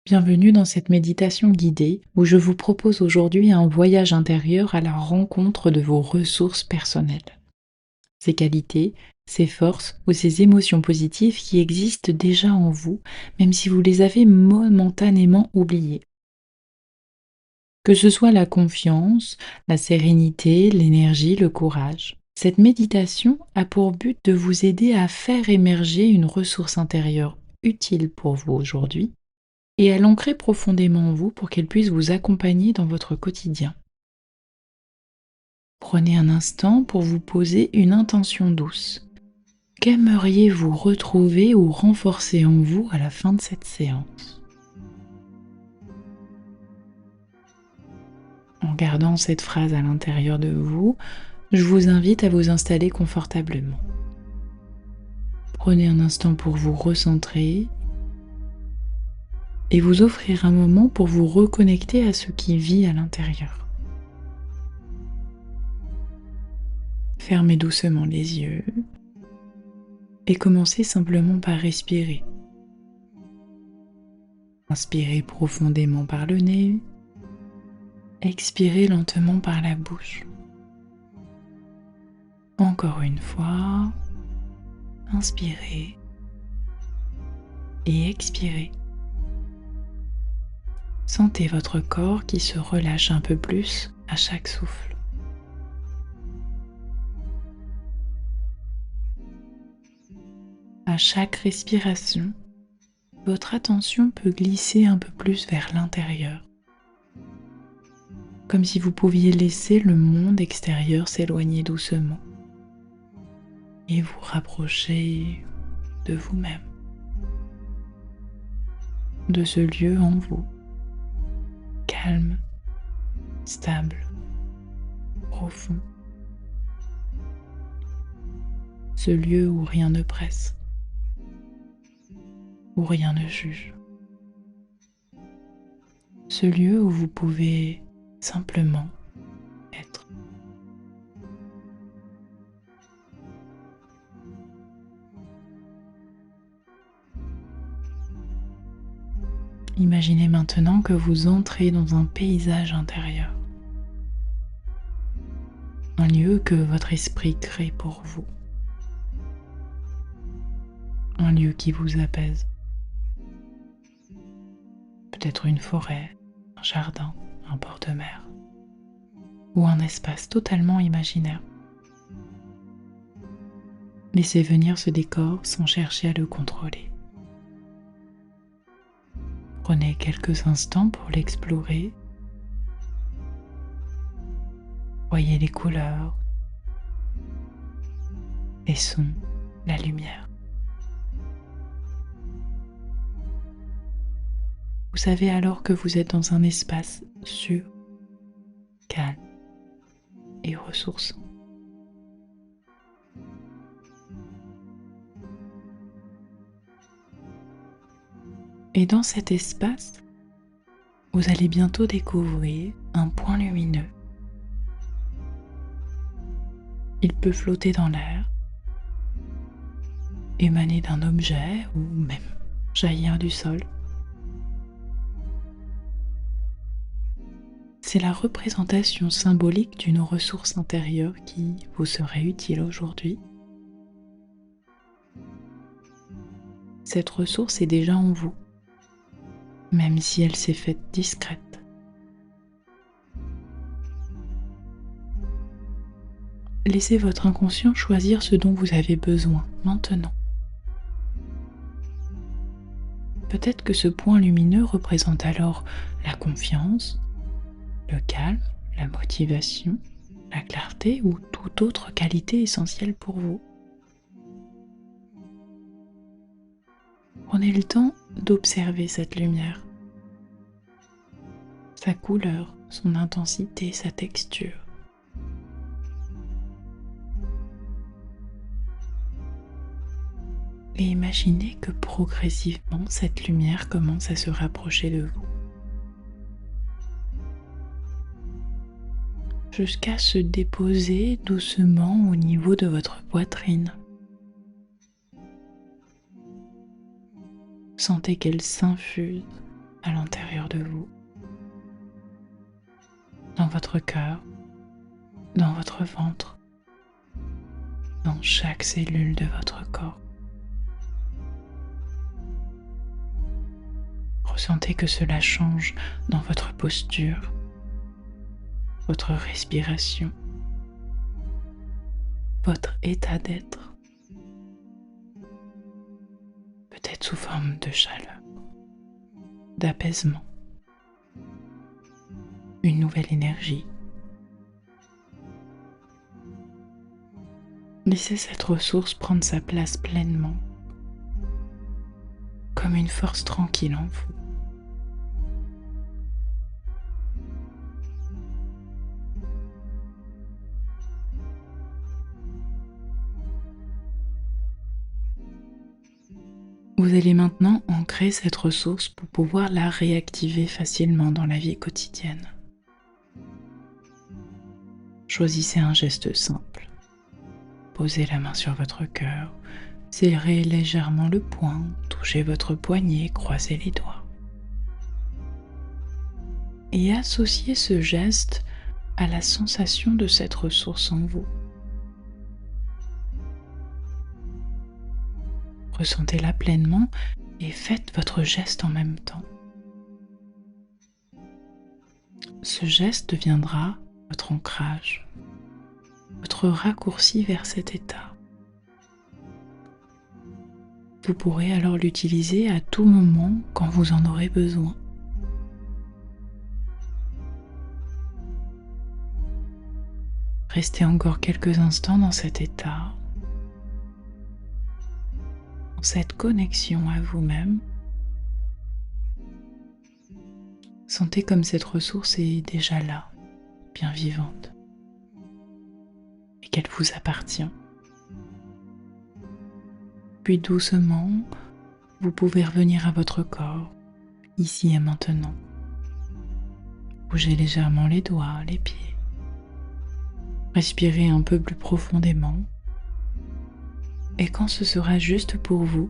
Bienvenue dans cette méditation guidée où je vous propose aujourd'hui un voyage intérieur à la rencontre de vos ressources personnelles. Ces qualités, ces forces ou ces émotions positives qui existent déjà en vous, même si vous les avez momentanément oubliées. Que ce soit la confiance, la sérénité, l'énergie, le courage. Cette méditation a pour but de vous aider à faire émerger une ressource intérieure utile pour vous aujourd'hui et à l'ancrer profondément en vous pour qu'elle puisse vous accompagner dans votre quotidien. Prenez un instant pour vous poser une intention douce. Qu'aimeriez-vous retrouver ou renforcer en vous à la fin de cette séance? En gardant cette phrase à l'intérieur de vous, je vous invite à vous installer confortablement. Prenez un instant pour vous recentrer et vous offrir un moment pour vous reconnecter à ce qui vit à l'intérieur. Fermez doucement les yeux et commencez simplement par respirer. Inspirez profondément par le nez, expirez lentement par la bouche. Encore une fois, inspirez et expirez. Sentez votre corps qui se relâche un peu plus à chaque souffle. À chaque respiration, votre attention peut glisser un peu plus vers l'intérieur, comme si vous pouviez laisser le monde extérieur s'éloigner doucement et vous rapprocher de vous-même, de ce lieu en vous, calme, stable, profond, ce lieu où rien ne presse, où rien ne juge, ce lieu où vous pouvez simplement être. Imaginez maintenant que vous entrez dans un paysage intérieur, un lieu que votre esprit crée pour vous, un lieu qui vous apaise, peut-être une forêt, un jardin, un bord de mer ou un espace totalement imaginaire. Laissez venir ce décor sans chercher à le contrôler. Prenez quelques instants pour l'explorer. Voyez les couleurs, les sons, la lumière. Vous savez alors que vous êtes dans un espace sûr, calme et ressourçant. Et dans cet espace, vous allez bientôt découvrir un point lumineux. Il peut flotter dans l'air, émaner d'un objet ou même jaillir du sol. C'est la représentation symbolique d'une ressource intérieure qui vous serait utile aujourd'hui. Cette ressource est déjà en vous, même si elle s'est faite discrète. Laissez votre inconscient choisir ce dont vous avez besoin maintenant. Peut-être que ce point lumineux représente alors la confiance, le calme, la motivation, la clarté ou toute autre qualité essentielle pour vous. Prenez le temps d'observer cette lumière, sa couleur, son intensité, sa texture. Et imaginez que progressivement cette lumière commence à se rapprocher de vous, jusqu'à se déposer doucement au niveau de votre poitrine. Sentez qu'elle s'infuse à l'intérieur de vous, dans votre cœur, dans votre ventre, dans chaque cellule de votre corps. Ressentez que cela change dans votre posture, votre respiration, votre état d'être, peut-être sous forme de chaleur, d'apaisement, une nouvelle énergie. Laissez cette ressource prendre sa place pleinement, comme une force tranquille en vous. Vous allez maintenant ancrer cette ressource pour pouvoir la réactiver facilement dans la vie quotidienne. Choisissez un geste simple. Posez la main sur votre cœur, serrez légèrement le poing, touchez votre poignet, croisez les doigts. Et associez ce geste à la sensation de cette ressource en vous. Ressentez-la pleinement et faites votre geste en même temps. Ce geste deviendra votre ancrage, votre raccourci vers cet état. Vous pourrez alors l'utiliser à tout moment quand vous en aurez besoin. Restez encore quelques instants dans cet état, dans cette connexion à vous-même. Sentez comme cette ressource est déjà là, bien vivante, et qu'elle vous appartient. Puis doucement, vous pouvez revenir à votre corps, ici et maintenant. Bougez légèrement les doigts, les pieds. Respirez un peu plus profondément. Et quand ce sera juste pour vous,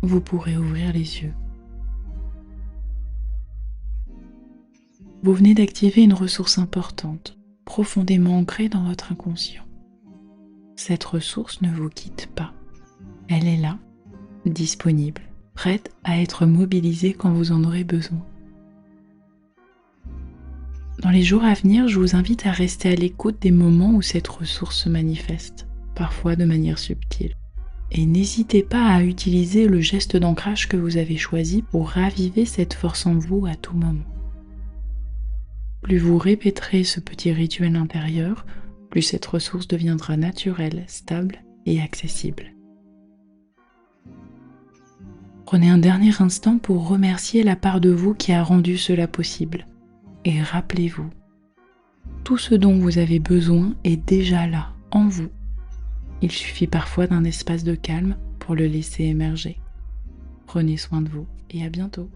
vous pourrez ouvrir les yeux. Vous venez d'activer une ressource importante, profondément ancrée dans votre inconscient. Cette ressource ne vous quitte pas. Elle est là, disponible, prête à être mobilisée quand vous en aurez besoin. Dans les jours à venir, je vous invite à rester à l'écoute des moments où cette ressource se manifeste, parfois de manière subtile. Et n'hésitez pas à utiliser le geste d'ancrage que vous avez choisi pour raviver cette force en vous à tout moment. Plus vous répéterez ce petit rituel intérieur, plus cette ressource deviendra naturelle, stable et accessible. Prenez un dernier instant pour remercier la part de vous qui a rendu cela possible. Et rappelez-vous, tout ce dont vous avez besoin est déjà là, en vous. Il suffit parfois d'un espace de calme pour le laisser émerger. Prenez soin de vous et à bientôt.